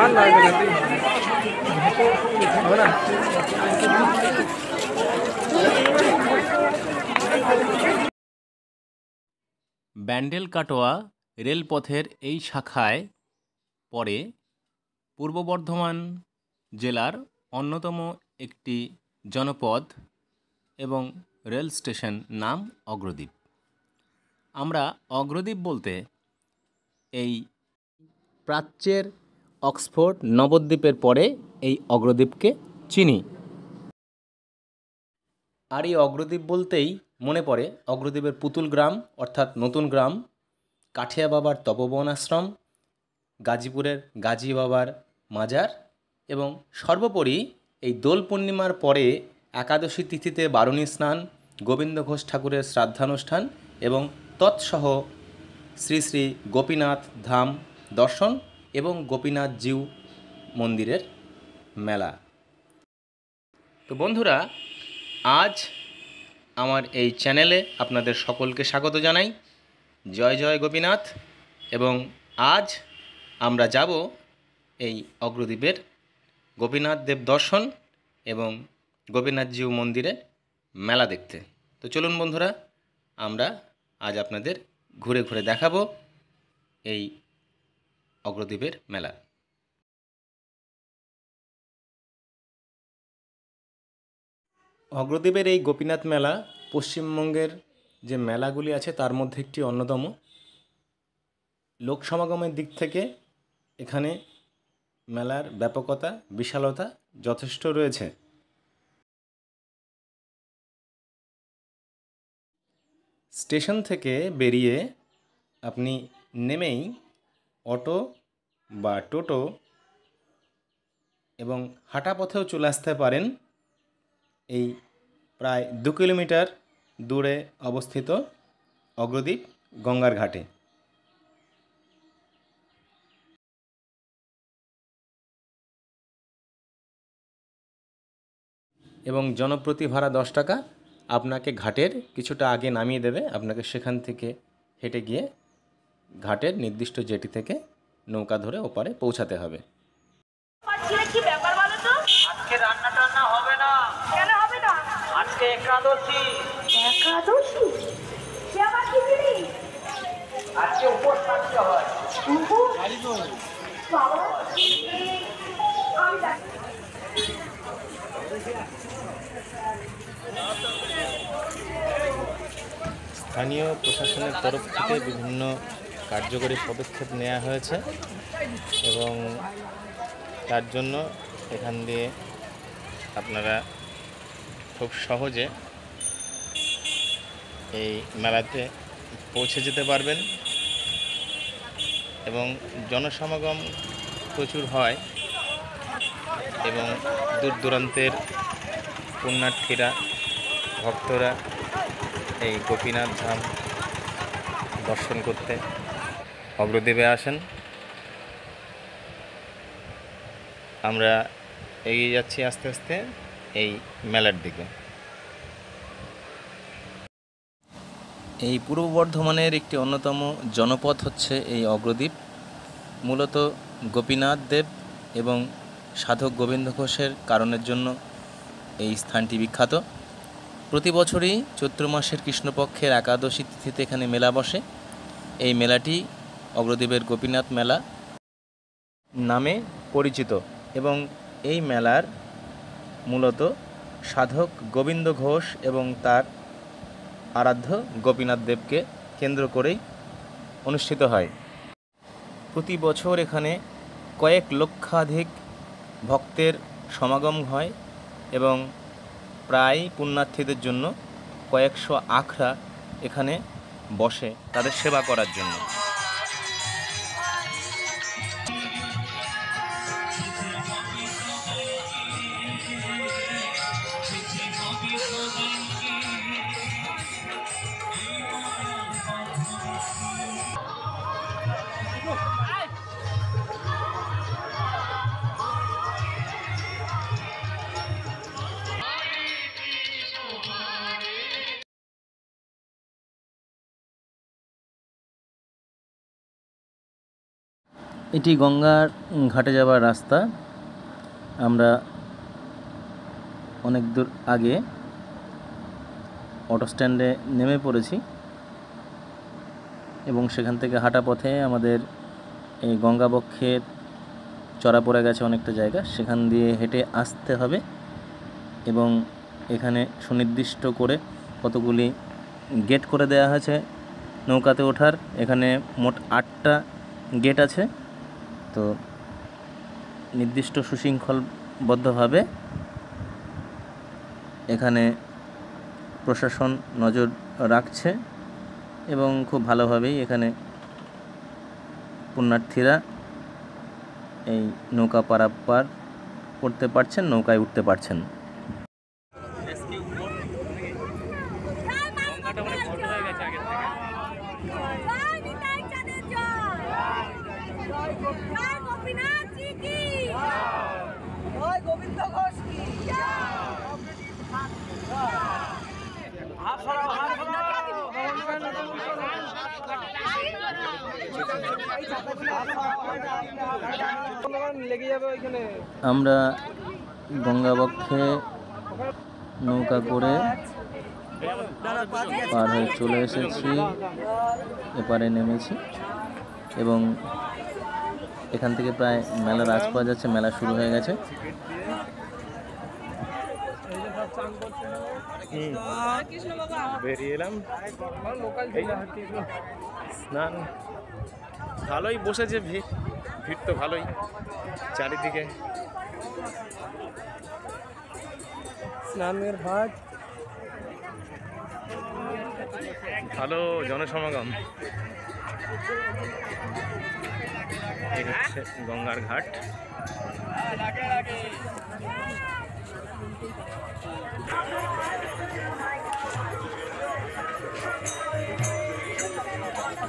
আর লাগবে না হবে না। ব্যান্ডেল কাটোয়া রেলপথের এই শাখায় পড়ে পূর্ব বর্ধমান জেলার অন্যতম একটি জনপদ এবং রেল স্টেশন নাম অগ্রদ্বীপ। আমরা অগ্রদ্বীপ বলতে এই প্রাচ্যের অক্সফোর্ড নবদ্বীপের পরে এই অগ্রদ্বীপকে চিনি। আর এই অগ্রদ্বীপ বলতেই মনে পড়ে অগ্রদ্বীপের পুতুল গ্রাম অর্থাৎ নতুন গ্রাম, কাঠিয়া বাবার তপবন আশ্রম, গাজীপুরের গাজী বাবার মাজার এবং সর্বোপরি এই দোল পূর্ণিমার পরে একাদশী তিথিতে বারুণী স্নান, গোবিন্দ ঘোষ ঠাকুরের শ্রাদ্ধানুষ্ঠান এবং তৎসহ শ্রী শ্রী গোপীনাথ ধাম দর্শন এবং গোপীনাথ জিউ মন্দিরের মেলা। তো বন্ধুরা, আজ আমার এই চ্যানেলে আপনাদের সকলকে স্বাগত জানাই। জয় জয় গোপীনাথ। এবং আজ আমরা যাব এই অগ্রদ্বীপের গোপীনাথ দেব দর্শন এবং গোপীনাথ জিউ মন্দিরের মেলা দেখতে। তো চলুন বন্ধুরা, আমরা আজ আপনাদের ঘুরে ঘুরে দেখাবো এই অগ্রদ্বীপের মেলা। অগ্রদ্বীপের এই গোপীনাথ মেলা পশ্চিমবঙ্গের যে মেলাগুলি আছে তার মধ্যে একটি অন্যতম। লোক সমাগমের দিক থেকে এখানে মেলার ব্যাপকতা, বিশালতা যথেষ্ট রয়েছে। স্টেশন থেকে বেরিয়ে আপনি নেমেই অটো বা টোটো এবং হাঁটা পথেও চলে আসতে পারেন এই প্রায় 2 কিলোমিটার দূরে অবস্থিত অগ্রদ্বীপ গঙ্গার ঘাটে। এবং জনপ্রতি ভাড়া 10 টাকা। আপনাকে ঘাটের কিছুটা আগে নামিয়ে দেবে, আপনাকে সেখান থেকে হেঁটে গিয়ে ঘাটের নির্দিষ্ট জেটি থেকে নৌকা ধরে ওপারে পৌঁছাতে হবে। কি ব্যাপার বলো তো? আজকে রান্না টান্না হবে না। কেন হবে না? আজকে একাদশী। একাদশী? সে আবার কি জিনিস? আজকে উপোস থাকতে হয়। বাবা, আমি জানি। স্থানীয় প্রশাসনের তরফ থেকে বিভিন্ন কার্যকরী পদক্ষেপ নেওয়া হয়েছে এবং তার জন্য এখান দিয়ে আপনারা খুব সহজে এই মেলাতে পৌঁছে যেতে পারবেন এবং জনসমাগম প্রচুর হয় এবং দূর দূরান্তের পুণ্যার্থীরা, ভক্তরা এই গোপীনাথ ধাম দর্শন করতে অগ্রদ্বীপে আসেন। আমরা এগিয়ে যাচ্ছি আস্তে আস্তে এই মেলার দিকে। এই পূর্ব বর্ধমানের একটি অন্যতম জনপদ হচ্ছে এই অগ্রদ্বীপ। মূলত গোপীনাথ দেব এবং সাধক গোবিন্দ ঘোষের কারণের জন্য এই স্থানটি বিখ্যাত। প্রতি বছরই চৈত্র মাসের কৃষ্ণপক্ষের একাদশী তিথিতে এখানে মেলা বসে। এই মেলাটি অগ্রদ্বীপের গোপীনাথ মেলা নামে পরিচিত এবং এই মেলার মূলত সাধক গোবিন্দ ঘোষ এবং তার আরাধ্য গোপীনাথ দেবকে কেন্দ্র করেই অনুষ্ঠিত হয়। প্রতি বছর এখানে কয়েক লক্ষাধিক ভক্তের সমাগম হয় এবং প্রায় পুণ্যার্থীদের জন্য কয়েকশো আখড়া এখানে বসে তাদের সেবা করার জন্য। এটি গঙ্গার ঘাটে যাওয়ার রাস্তা। আমরা অনেক দূর আগে অটো স্ট্যান্ডে নেমে পড়েছি এবং সেখান থেকে হাঁটা পথে আমাদের এই গঙ্গাবক্ষের চড়া পড়ে গেছে অনেকটা জায়গা, সেখান দিয়ে হেঁটে আসতে হবে এবং এখানে সুনির্দিষ্ট করে কতগুলি গেট করে দেওয়া হয়েছে নৌকাতে ওঠার। এখানে মোট 8টা গেট আছে। তো নির্দিষ্ট সুশৃঙ্খলবদ্ধভাবে এখানে প্রশাসন নজর রাখছে এবং খুব ভালোভাবেই এখানে পুণ্যার্থীরা এই নৌকা পারাপার করতে পারছেন, নৌকায় উঠতে পারছেন। আমরা গঙ্গাবক্ষে নৌকা করে পার হয়ে চলে এসেছি, এপারে নেমেছি এবং এখান থেকে প্রায় মেলার আজ পাওয়া যাচ্ছে, মেলা শুরু হয়ে গেছে। বেরিয়ে এলাম, স্নান ভালোই বসেছে, ভিড় তো ভালোই চারিদিকে, স্নানের ঘাট ভালো জনসমাগম। এই হচ্ছে গঙ্গার ঘাট।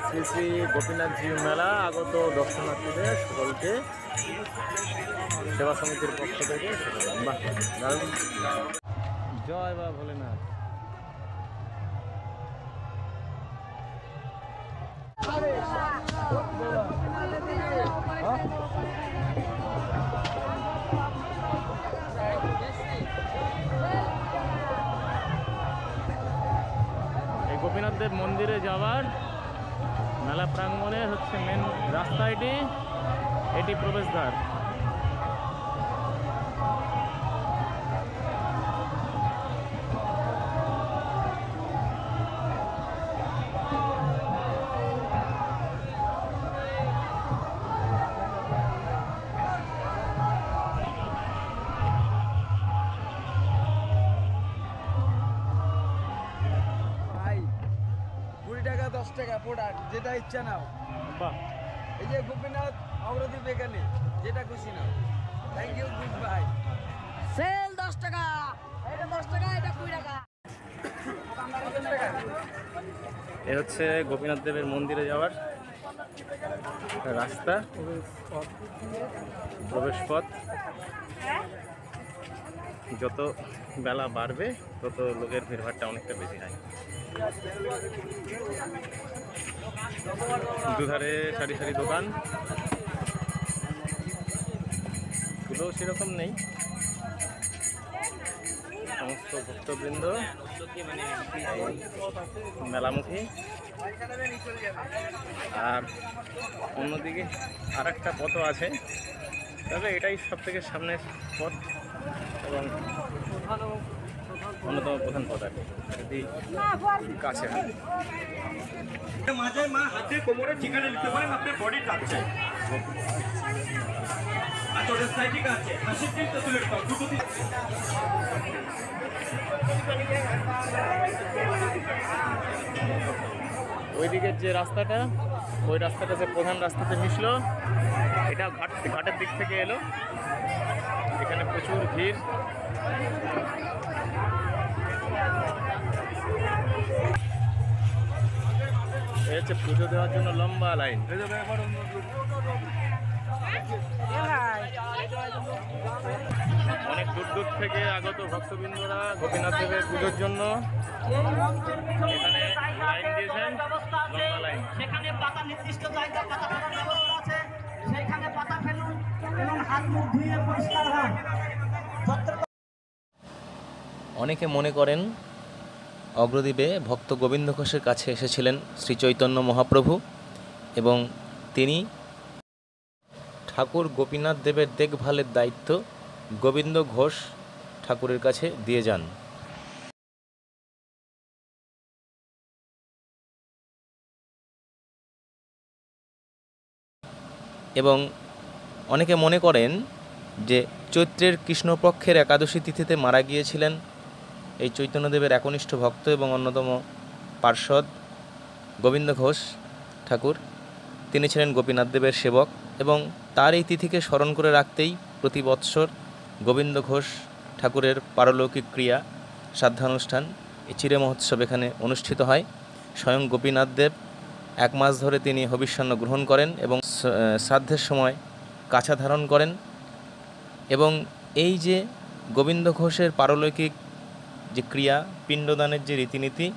শ্রী শ্রী গোপীনাথজি মেলা আগত দর্শনার্থীদের সকলকে সেবা সমিতির পক্ষ থেকে জয় বা ভোলেনাথ। এই গোপীনাথ দেব মন্দিরে যাওয়ার মেলা প্রাঙ্গণে হচ্ছে মেন রাস্তা, এটি প্রবেশদ্বার। যেটা ইচ্ছা নাও। এই যে গোপীনাথ অগ্রদীপ এখানে যেটা খুশি নাও। Thank you, good bye. Sale 10 টাকা, এটা 10 টাকা, এটা 20 টাকা। এ হচ্ছে গোপীনাথ দেবের মন্দিরে যাওয়ার রাস্তা, প্রবেশ পথ। যত বেলা বাড়বে তত লোকের ভিড়ভাড়টা অনেকটা বেশি হয়। দুধারে সারি সারি দোকান, গুলো সেরকম নেই। সমস্ত ভক্তবৃন্দ মেলামুখী। আর অন্যদিকে আর একটা পথও আছে, তবে এটাই সব থেকে সামনের পথ এবং অন্যতম প্রধান পথ আর কি, কাছে। মাঝে মা হাতে কোমরে ঠিকানা লিখতে পারেন আপনার বডির কাছে। আচ্ছা, ওটা সাইডে কাছে হাসির দিন তো তুলে দাও দুটো দিন। ওই দিকের যে রাস্তাটা, ওই রাস্তাটা যে প্রধান রাস্তাতে মিশলো, এটা ঘাটের দিক থেকে এলো। এখানে প্রচুর ভিড়। এই হচ্ছে পুজো দেওয়ার জন্য লম্বা লাইন। অনেক দূর দূর থেকে আগত ভক্তবৃন্দরা গোপীনাথ দেবের পুজোর জন্য এখানে লাইন দিয়েছেন, লম্বা লাইন। সেখানে পাতা নির্দিষ্ট জায়গা পাতা ব্যবস্থা আছে, সেখানে হাত মুখ ধুয়ে পরিষ্কার হন। অনেকে মনে করেন অগ্রদ্বীপে ভক্ত গোবিন্দ ঘোষের কাছে এসেছিলেন শ্রী চৈতন্য মহাপ্রভু এবং তিনি ঠাকুর গোপীনাথ দেবের দেখভালের দায়িত্ব গোবিন্দ ঘোষ ঠাকুরের কাছে দিয়ে যান। এবং অনেকে মনে করেন যে চৈত্রের কৃষ্ণপক্ষের একাদশী তিথিতে মারা গিয়েছিলেন এই চৈতন্যদেবের একনিষ্ঠ ভক্ত এবং অন্যতম পার্ষদ গোবিন্দ ঘোষ ঠাকুর। তিনি ছিলেন গোপীনাথ দেবের সেবক এবং তার এই তিথিকে স্মরণ করে রাখতেই প্রতি বৎসর গোবিন্দ ঘোষ ঠাকুরের পারলৌকিক ক্রিয়া শ্রাদ্ধানুষ্ঠান এই চিরে মহোৎসব এখানে অনুষ্ঠিত হয়। স্বয়ং গোপীনাথ দেব 1 মাস ধরে তিনি হবিষ্যান্ন গ্রহণ করেন এবং শ্রাদ্ধের সময় কাছা ধারণ করেন এবং এই যে গোবিন্দ ঘোষের পারলৌকিক যে ক্রিয়া পিণ্ডদানের যে রীতিনীতি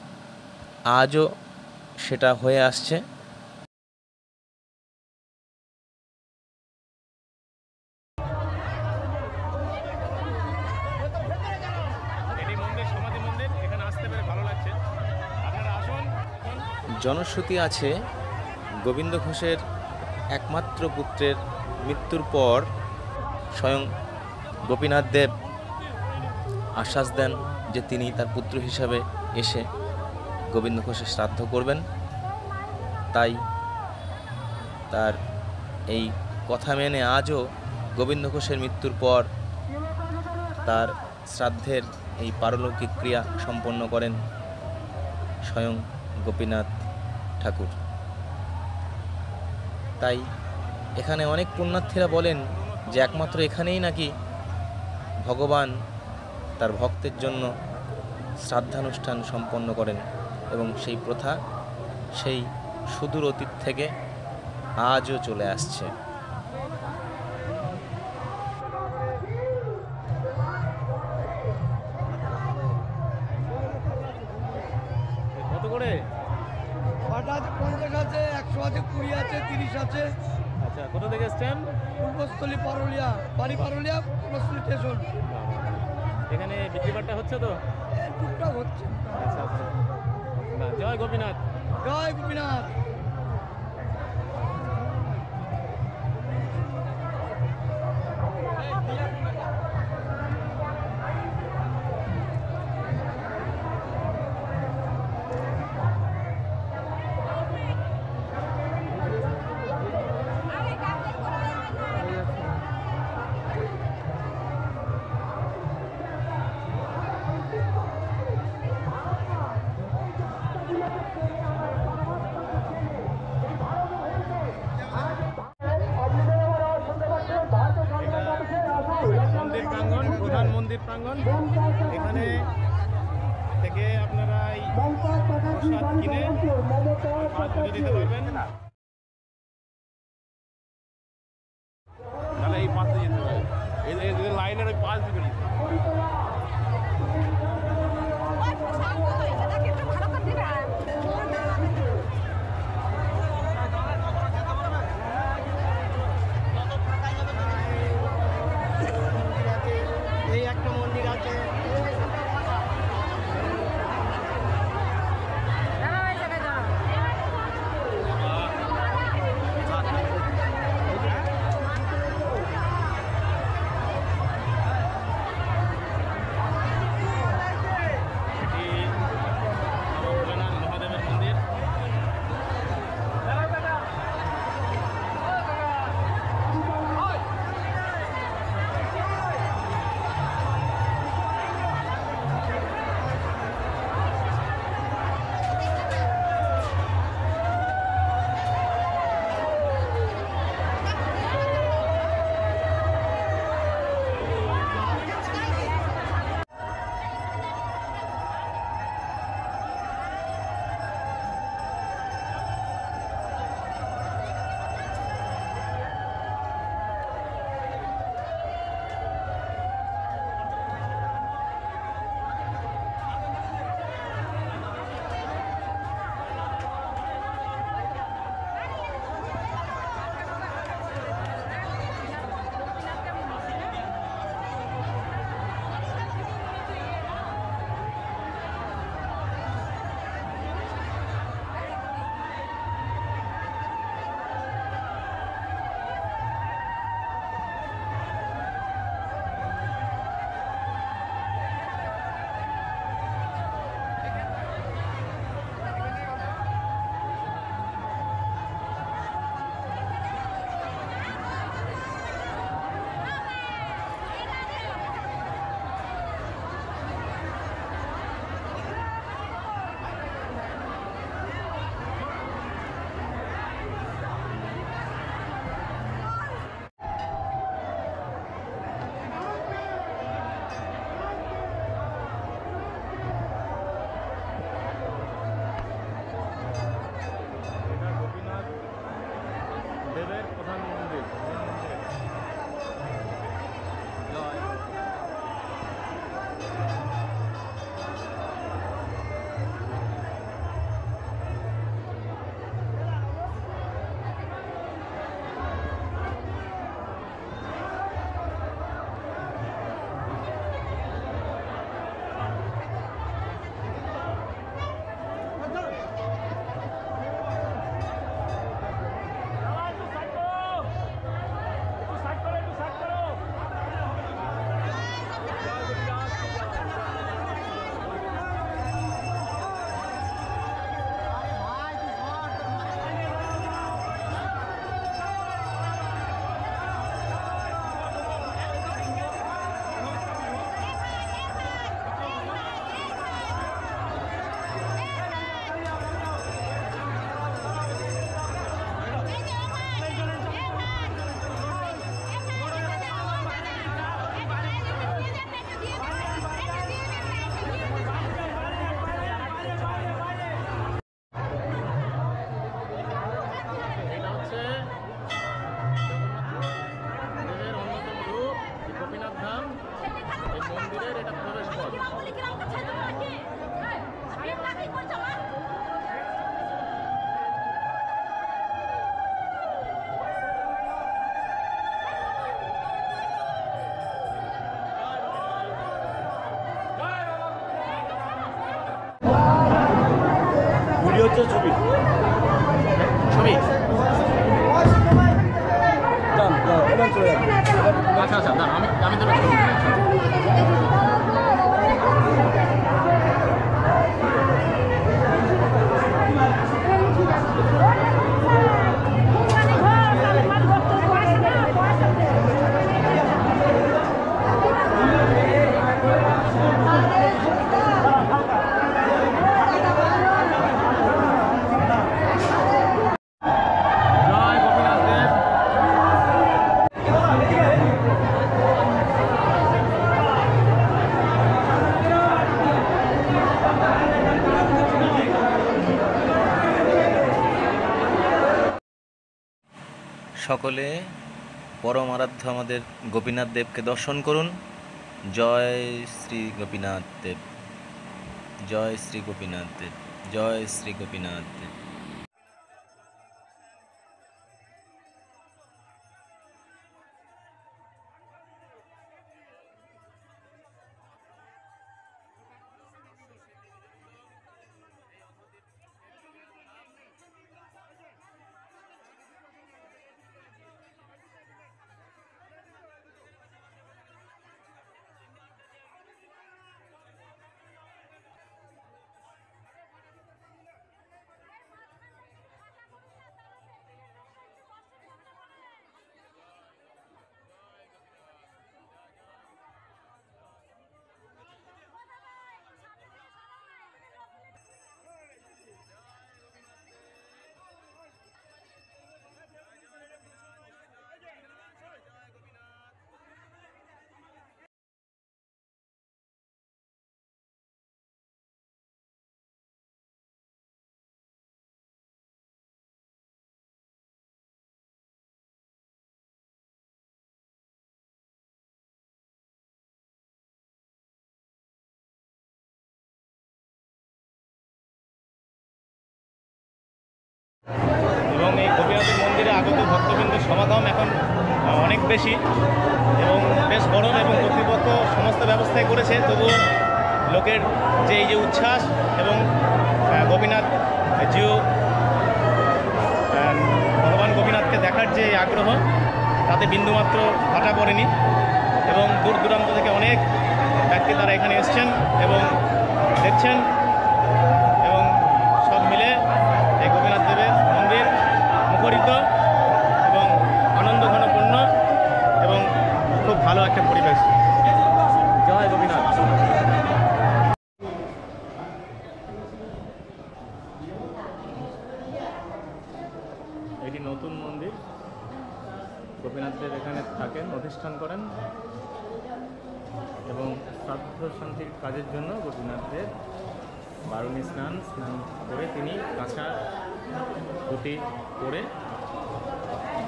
আজও সেটা হয়ে আসছে। জনশ্রুতি আছে গোবিন্দ ঘোষের একমাত্র পুত্রের মৃত্যুর পর স্বয়ং গোপীনাথ দেব আশ্বাস দেন যে তিনি তার পুত্র হিসাবে এসে গোবিন্দ ঘোষের শ্রাদ্ধ করবেন। তাই তার এই কথা মেনে আজও গোবিন্দ ঘোষের মৃত্যুর পর তার শ্রাদ্ধের এই পারলৌকিক ক্রিয়া সম্পন্ন করেন স্বয়ং গোপীনাথ ঠাকুর। তাই এখানে অনেক পুণ্যার্থীরা বলেন যে একমাত্র এখানেই নাকি ভগবান তার ভক্তের জন্য শ্রাদ্ধানুষ্ঠান সম্পন্ন করেন এবং সেই প্রথা সেই সুদূর অতীত থেকে আজও চলে আসছে। কত করে? 50 আছে, 100 আছে, 20 আছে, 30 আছে। আচ্ছা, কোথা থেকে এসছেন? পূর্বস্থলী পারুলিয়া, বাড়ি পারুলিয়া, পূর্বস্থলী স্টেশন। এখানে বিক্রিবাট্টা হচ্ছে তো? টুকটাক হচ্ছে। আচ্ছা আচ্ছা, জয় গোপীনাথ। জয় গোপীনাথ। মন্দির প্রাঙ্গণ, প্রধান মন্দির প্রাঙ্গণ। এখানে থেকে আপনারা এই প্রসাদ কিনে পুজো দিতে পারবেন। তাহলে এই পাশে যেতে হবে, এই লাইনের ওই পাশ দিকে এই একটা মন্দির আছে। হচ্ছে ছবি। ছবি যান এবার চলে যান। আচ্ছা আচ্ছা না আমি তো ছবি জয় গোপীনাথ দেব। সকলে পরম আরাধ্য আমাদের গোপীনাথ দেবকে দর্শন করুন। জয় শ্রী গোপীনাথ দেব, জয় শ্রী গোপীনাথ দেব, জয় শ্রী গোপীনাথ দেব। এবং এই গোপীনাথের মন্দিরে আগত ভক্তবৃন্দের সমাগম এখন অনেক বেশি এবং বেশ গরম, এবং কর্তৃপক্ষ সমস্ত ব্যবস্থাই করেছে। তবুও লোকের যে এই যে উচ্ছ্বাস এবং গোপীনাথ জিও ভগবান গোপীনাথকে দেখার যে আগ্রহ, তাতে বিন্দুমাত্র ভাটা পড়েনি এবং দূর দূরান্ত থেকে অনেক ব্যক্তি তারা এখানে এসছেন এবং দেখছেন, এবং সব মিলে এই গোপীনাথ দেবের মন্দির মুখরিত এবং আনন্দঘনপূর্ণ এবং খুব ভালো একটা পরিবেশ। জয় গোপীনাথ। এটি নতুন মন্দির, গোপীনাথ দেব এখানে থাকেন, অধিষ্ঠান করেন এবং শ্রাদ্ধ শান্তির কাজের জন্য গোপীনাথ দেব বারুণী স্নান করে তিনি কাঁচা ধুতি পরে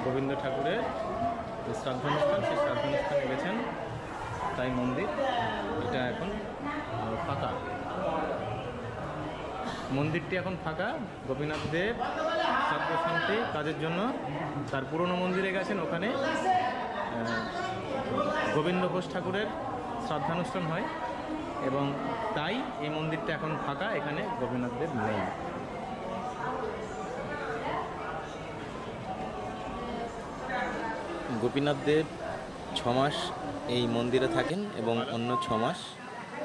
গোবিন্দ ঠাকুরের যে শ্রাদ্ধানুষ্ঠান, সেই শ্রাদ্ধানুষ্ঠানে গেছেন। তাই মন্দির এটা এখন ফাঁকা, মন্দিরটি এখন ফাঁকা। গোপীনাথ দেব শ্রাদ্ধ শান্তি কাজের জন্য তার পুরনো মন্দিরে গেছেন, ওখানে গোবিন্দ ঘোষ ঠাকুরের শ্রাদ্ধানুষ্ঠান হয় এবং তাই এই মন্দিরটা এখন ফাঁকা, এখানে গোপীনাথ দেব নেই। গোপীনাথ দেব 6 মাস এই মন্দিরে থাকেন এবং অন্য 6 মাস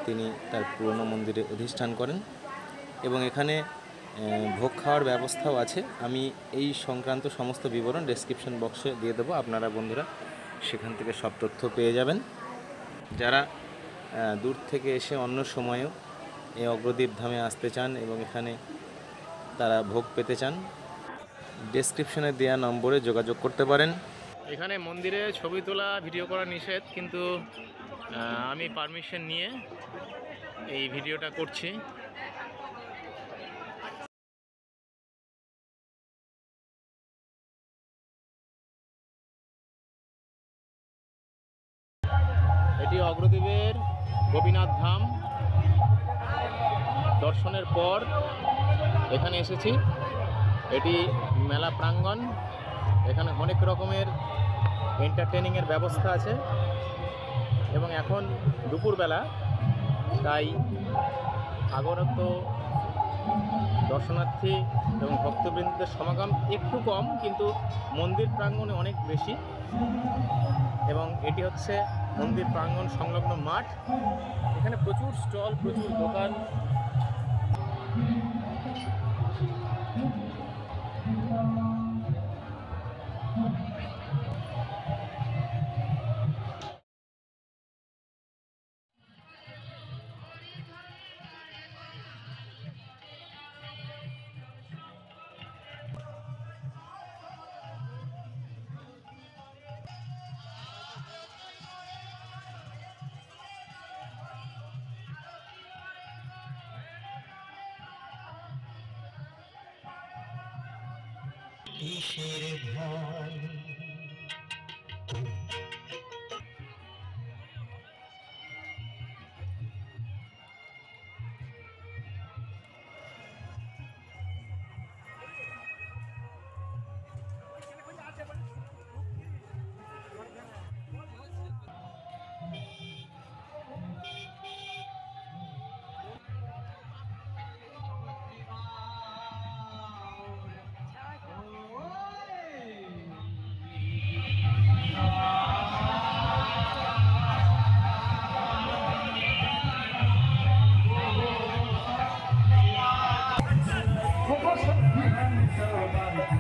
তিনি তার পুরনো মন্দিরে অধিষ্ঠান করেন এবং এখানে ভোগ খাওয়ার ব্যবস্থাও আছে। আমি এই সংক্রান্ত সমস্ত বিবরণ ডেসক্রিপশন বক্সে দিয়ে দেবো, আপনারা বন্ধুরা সেখান থেকে সব তথ্য পেয়ে যাবেন। যারা দূর থেকে এসে অন্য সময়েও এই অগ্রদ্বীপ ধামে আসতে চান এবং এখানে তারা ভোগ পেতে চান, ডেসক্রিপশনে দেওয়া নম্বরে যোগাযোগ করতে পারেন। এখানে মন্দিরে ছবি তোলা ভিডিও করা নিষেধ, কিন্তু আমি পারমিশন নিয়ে এই ভিডিওটা করছি। এটি অগ্রদ্বীপের গোপীনাথ ধাম। দর্শনের পর এখানে এসেছি। এটি মেলা প্রাঙ্গণ, এখানে অনেক রকমের এন্টারটেনিংয়ের ব্যবস্থা আছে এবং এখন দুপুরবেলা, তাই আগত দর্শনার্থী এবং ভক্তবৃন্দদের সমাগম একটু কম, কিন্তু মন্দির প্রাঙ্গণে অনেক বেশি। এবং এটি হচ্ছে মন্দির প্রাঙ্গণ সংলগ্ন মাঠ। এখানে প্রচুর স্টল, প্রচুর দোকান।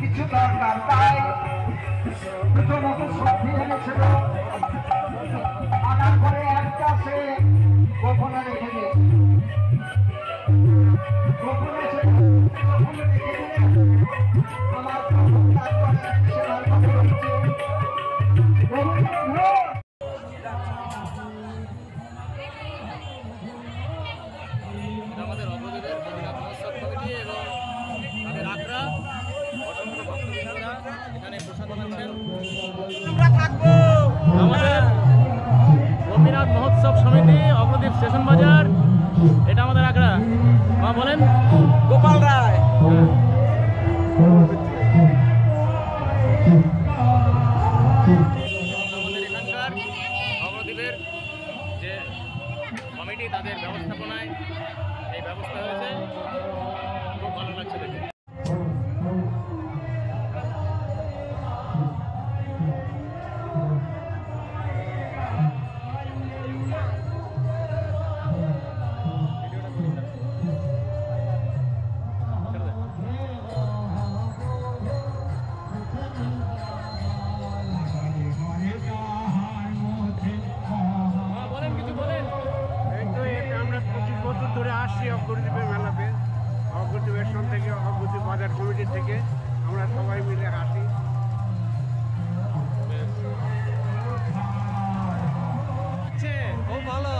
কিছু দরকার তাই দুটো নতুন সবজি এনেছিল, আনার পরে একটা সে গোপনে রেখে দিয়েছে। গোপনে রেখে দিলে আমার আমাদের অগ্রদূতের গোপীনাথ মহোৎসব কমিটি এবং তাদের আখড়া, অসংখ্য ভক্তবৃন্দরা এখানে প্রসাদ পাচ্ছেন। আমাদের গোপীনাথ মহোৎসব সমিতি, অগ্রদীপ স্টেশন বাজার, এটা আমাদের আখড়া। মা বলেন গোপাল রায়। আমাদের এখানকার অগ্রদীপের যে কমিটি, তাদের ব্যবস্থাপনায় এই ব্যবস্থা হয়েছে, খুব ভালো লাগছে দেখে। বলেন, কিছু বলেন। এই তো আমরা 25 বছর ধরে আসছি অগ্রদীপের মেলাতে। অগ্রদীপ স্টেশন থেকে, অগ্রদীপ বাজার কমিটির থেকে আমরা সবাই মিলে আসি। খুব ভালো,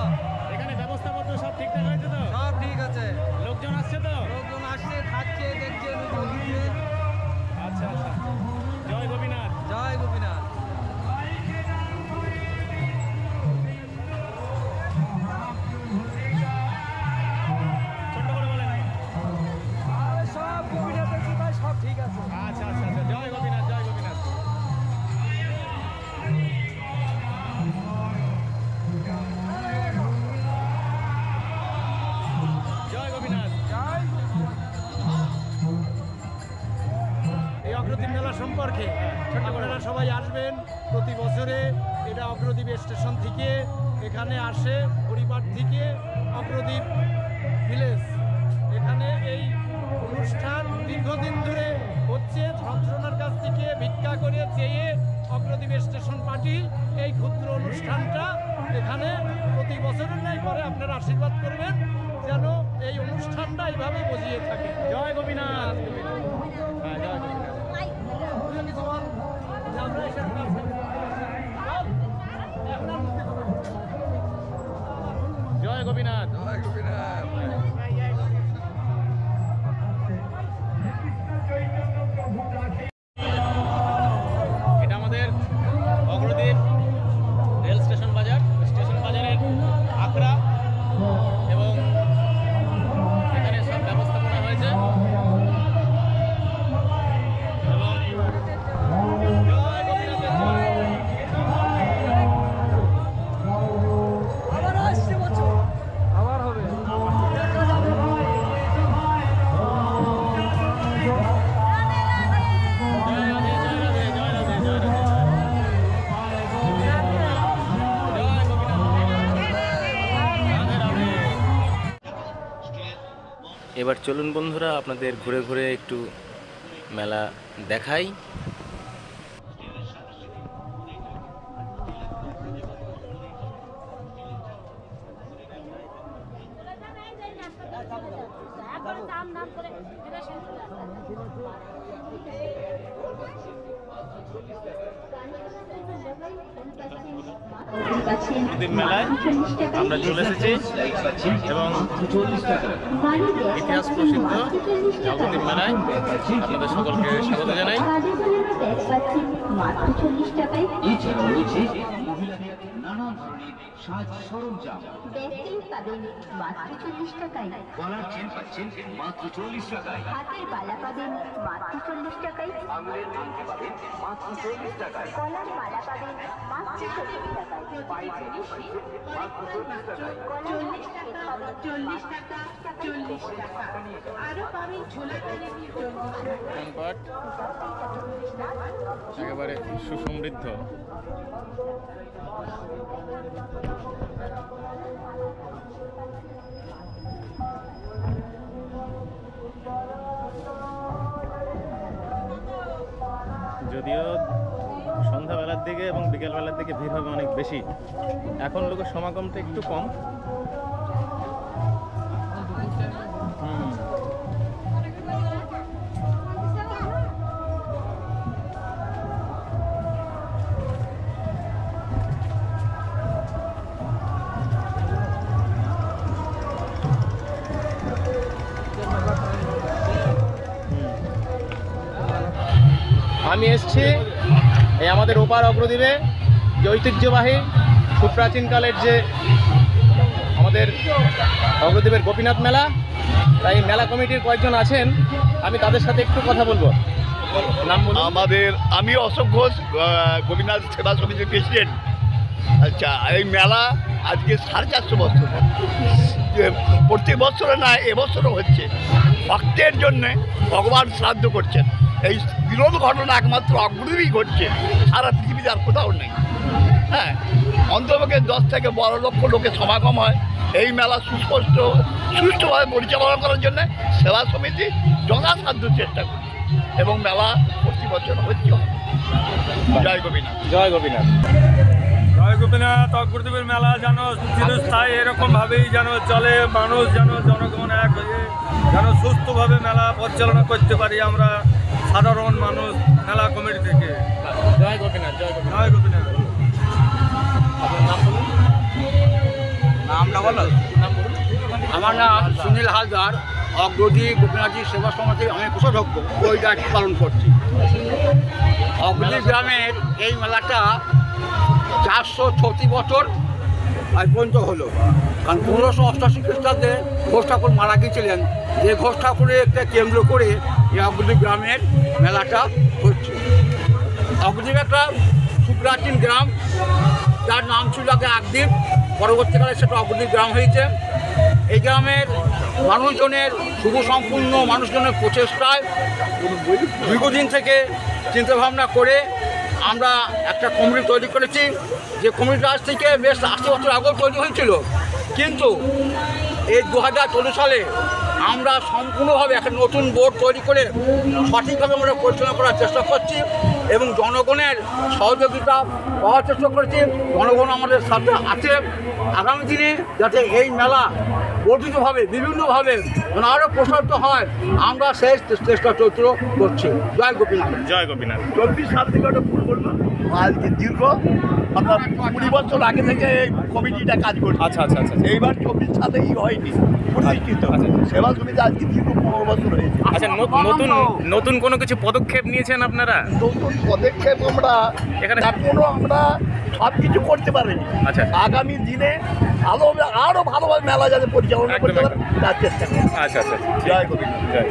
এখানে ব্যবস্থাপত্র সব ঠিকঠাক হয়েছে তো? সব ঠিক আছে। লোকজন আসছে তো? লোকজন আসছে, খাচ্ছে, দেখছে, আচ্ছা আচ্ছা। জয় গোপীনাথ। জয় গোপীনাথ। ছোট্ট করে বলেন। সব গোপীনাথের কৃপায় সব ঠিক আছে। আচ্ছা আচ্ছা আচ্ছা। জয় গোপীনাথ, জয় গোপীনাথ। জয় গোপীনাথ। এই অগ্রদীপ মেলা সম্পর্কে আপনারা সবাই আসবেন প্রতি বছরে। এটা অগ্রদীপ স্টেশন থেকে এখানে আসে, হরিপাট থেকে অগ্রদীপ ভিলেজ। এখানে এই অনুষ্ঠান দীর্ঘদিন ধরে হচ্ছে। যন্ত্রণার কাছ থেকে ভিক্ষা করে চেয়ে অগ্রদীপ স্টেশন পার্টি এই ক্ষুদ্র অনুষ্ঠানটা এখানে প্রতি বছরের ন্যায় করে আপনারা আশীর্বাদ করবেন যেন এই অনুষ্ঠানটা এইভাবে বজিয়ে থাকে। জয় গোপীনাথ। হ্যাঁ, জয় গোপীনাথ। জয় গোপীনাথ। জয় গোপীনাথ। এটা আমাদের অগ্রদীপ রেল স্টেশন বাজার, স্টেশন বাজারের আখড়া, এবং এখানে সব ব্যবস্থাপনা হয়েছে। এবং জয় গোপীনাথের জয়। আবার আসছে বছর, আবার হবে। এবার চলুন বন্ধুরা আপনাদের ঘুরে ঘুরে একটু মেলা দেখাই। ঈদের মেলায় আমরা চলে এসেছি এবং ইতিহাস প্রসিদ্ধ নবদ্বীপ মেলায় আপনাদের সকলকে স্বাগত জানাই। এছাড়াও রয়েছে মহিলাদের নানা ধরনের সাজ সরঞ্জাম। পাবেন মাত্র 40 টাকায়। গলার চেন পাচ্ছেন মাত্র 40 টাকায়। হাতের বালা পাবেন মাত্র 40 টাকায়। আঙুলের আংটি পাবেন মাত্র 40 টাকায়। গলার মালা পাবেন মাত্র 40 টাকায়। পায়ের চেন পাচ্ছেন মাত্র 40 টাকায়। 40 টাকা, 40 টাকা, 40 টাকা। আরো পাবেন ঝোলা কানের দোকানপাট একেবারে সুসমৃদ্ধ। যদিও সন্ধ্যাবেলার দিকে এবং বিকেলবেলার দিকে ভিড় হবে অনেক বেশি, এখন লোকের সমাগমটা একটু কম। আমি এসছি এই আমাদের ওপার অগ্রদ্বীপে যে ঐতিহ্যবাহী সুপ্রাচীনকালের যে আমাদের অগ্রদ্বীপের গোপীনাথ মেলা, তাই মেলা কমিটির কয়েকজন আছেন, আমি তাদের সাথে একটু কথা বলবো। নাম বলুন। আমি অশোক ঘোষ, গোপীনাথ সেবা সমিতির প্রেসিডেন্ট। আচ্ছা, এই মেলা আজকে 450 বছর, প্রত্যেক বছরে না এবছরও হচ্ছে। ভক্তের জন্যে ভগবান শ্রাদ্ধ করছেন। এই বিরোধ ঘটনা একমাত্র অগ্রদ্বীপই ঘটছে, সারা পৃথিবীতে আর কোথাও নেই। হ্যাঁ, অন্তপক্ষে 10 থেকে 12 লক্ষ লোকের সমাগম হয়। এই মেলা সুষ্ঠুভাবে পরিচালনা করার জন্য সেবা সমিতি যথাসাধ্য চেষ্টা করছে এবং মেলা প্রতি বছর হচ্ছে। জয় গোপীনাথ। জয় গোপীনাথ। জয় গোপীনাথ। অগ্রদ্বীপের মেলা যেন চিরস্থায়ী এরকমভাবেই যেন চলে, মানুষ যেন জনগণ এক হয়ে যেন সুস্থভাবে মেলা পরিচালনা করতে পারি আমরা সাধারণ মানুষ মেলা কমিটি থেকে। জয় গোপীনাথ। জয় গোপীনাথ। জয় গোপীনাথ। আপনার নাম বলুন। নামটা বলো। নাম বলুন। আমার নাম সুনীল হালদার, অগ্রদ্বীপ গোপীনাথজি সেবা সমিতির আমি কোষাধ্যক্ষ, ওই দায়িত্ব পালন করছি। অগ্রদ্বীপ গ্রামের এই মেলাটা 436 বছর আজ পর্যন্ত হলো। কারণ 1588 খ্রিস্টাব্দে ঘোষ ঠাকুর মারা গিয়েছিলেন, যে ঘোষ ঠাকুরকে কেন্দ্র করে এই অগ্রদ্বীপ গ্রামের মেলাটা হচ্ছে। অগ্রদ্বীপ একটা সুপ্রাচীন গ্রাম, যার নাম ছিল আগে একদ্বীপ, পরবর্তীকালে সেটা অগ্রদ্বীপ গ্রাম হয়েছে। এই গ্রামের মানুষজনের শুভ সম্পূর্ণ মানুষজনের প্রচেষ্টায় দীর্ঘদিন থেকে চিন্তাভাবনা করে আমরা একটা কমিটি তৈরি করেছি, যে কমিটিটা আজ থেকে বেশ 80 বছর আগেও তৈরি হয়েছিল। কিন্তু এই 2014 সালে আমরা সম্পূর্ণভাবে একটা নতুন বোর্ড তৈরি করে সঠিকভাবে আমরা পরিচালনা করার চেষ্টা করছি এবং জনগণের সহযোগিতা পাওয়ার চেষ্টা করছি। জনগণ আমাদের সাথে আছে। আগামী দিনে যাতে এই মেলা বর্ধিতভাবে বিভিন্নভাবে আরও প্রসারিত হয়, আমরা সেই চেষ্টা চরিত্র করছি। জয় গোপীনাথ। জয় গোপীনাথ। 24 সাল থেকে ওটা ভুল করলো, আজকে দীর্ঘ আপনার 20 বছর আগে থেকে এই কমিটিটা কাজ করছে। আচ্ছা আচ্ছা আচ্ছা। এইবার 24 সালেই হয়নি প্রতিষ্ঠিত। সেবা সমিতি আজকে দীর্ঘ 15 বছর হয়েছে। আচ্ছা, নতুন কোনো কিছু পদক্ষেপ নিয়েছেন আপনারা? নতুন পদক্ষেপ আমরা এখানে এখনো আমরা সব কিছু করতে পারিনি। আচ্ছা। আগামী দিনে আরো ভালোভাবে মেলা যাতে পরিচালনা করতে পারে তার চেষ্টা করব। আচ্ছা আচ্ছা। জয় গোপীনাথ। জয়।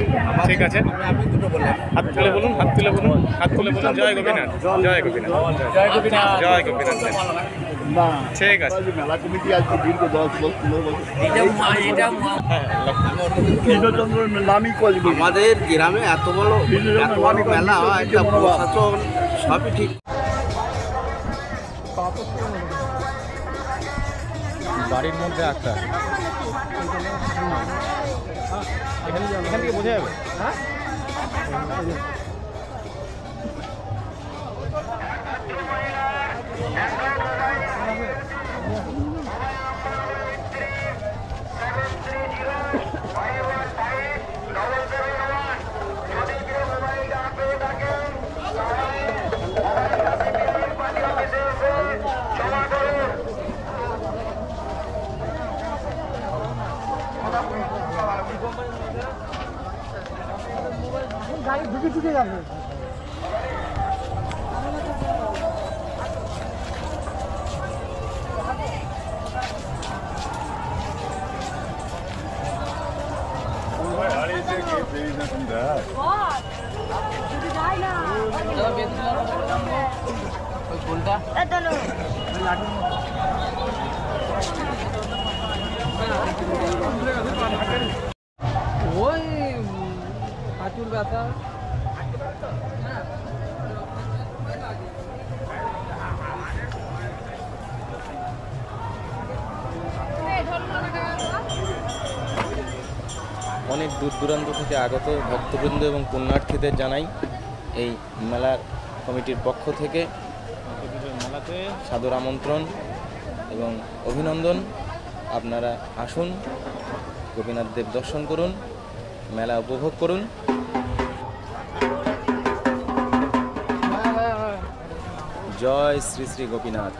ঠিক আছে, আমি দুটো বললাম। হাত তুলে বলুন, হাত তুলে বলুন, হাত তুলে বলুন। জয় গোপীনাথ। জয় গোপীনাথ। জয় গোপীনাথ। জয় গোপীনাথ। না, ঠিক আছে। মেলা কমিটি আজকে দীর্ঘ 10 বছর 15 বছর কৃষ্ণচন্দ্রের নামই কল। আমাদের গ্রামে এত বড় মেলা হয়, একটা প্রশাসন সবই ঠিক। বাড়ির মধ্যে একটা এখান থেকে বোঝা যাবে। ওই হাঁটুর ব্যথা। অনেক দূর দূরান্ত থেকে আগত ভক্তবৃন্দ এবং পুণ্যার্থীদের জানাই এই মেলার কমিটির পক্ষ থেকে মেলাতে সাদর আমন্ত্রণ এবং অভিনন্দন। আপনারা আসুন, গোপীনাথ দেব দর্শন করুন, মেলা উপভোগ করুন। জয় শ্রী শ্রী গোপীনাথ।